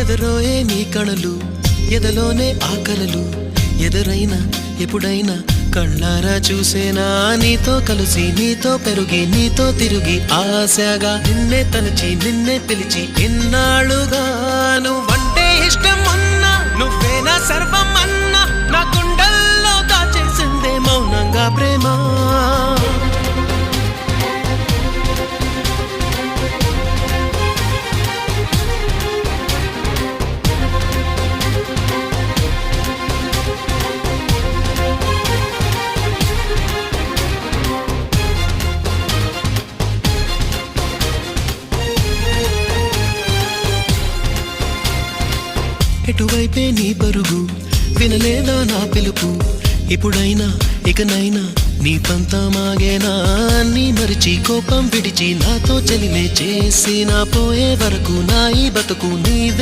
నెదరోయే నీ కణలు ఎదలోనే ఆకలలు ఎదురైనా ఎప్పుడైనా కళ్ళారా చూసేనా నీతో కలిసి నీతో పెరుగి నీతో తిరిగి ఆశగా నిన్నే తలచి నిన్నే పిలిచి ఎన్నాళ్ళుగా నువ్వంటే ఇష్టం ఉన్నా నువ్వేనా సర్వం అన్నా నా గుండెల్లో దాచేసిందే మౌనంగా ప్రేమ ఎటువైపే నీ పరుగు వినలేదా నా పిలుపు ఇప్పుడైనా ఇకనైనా నీ పంతమాగేనా నీ మరిచి కోపం విడిచి నాతో చెలిమే చేసి నా పోయే వరకు నా ఈ బతుకు నీవే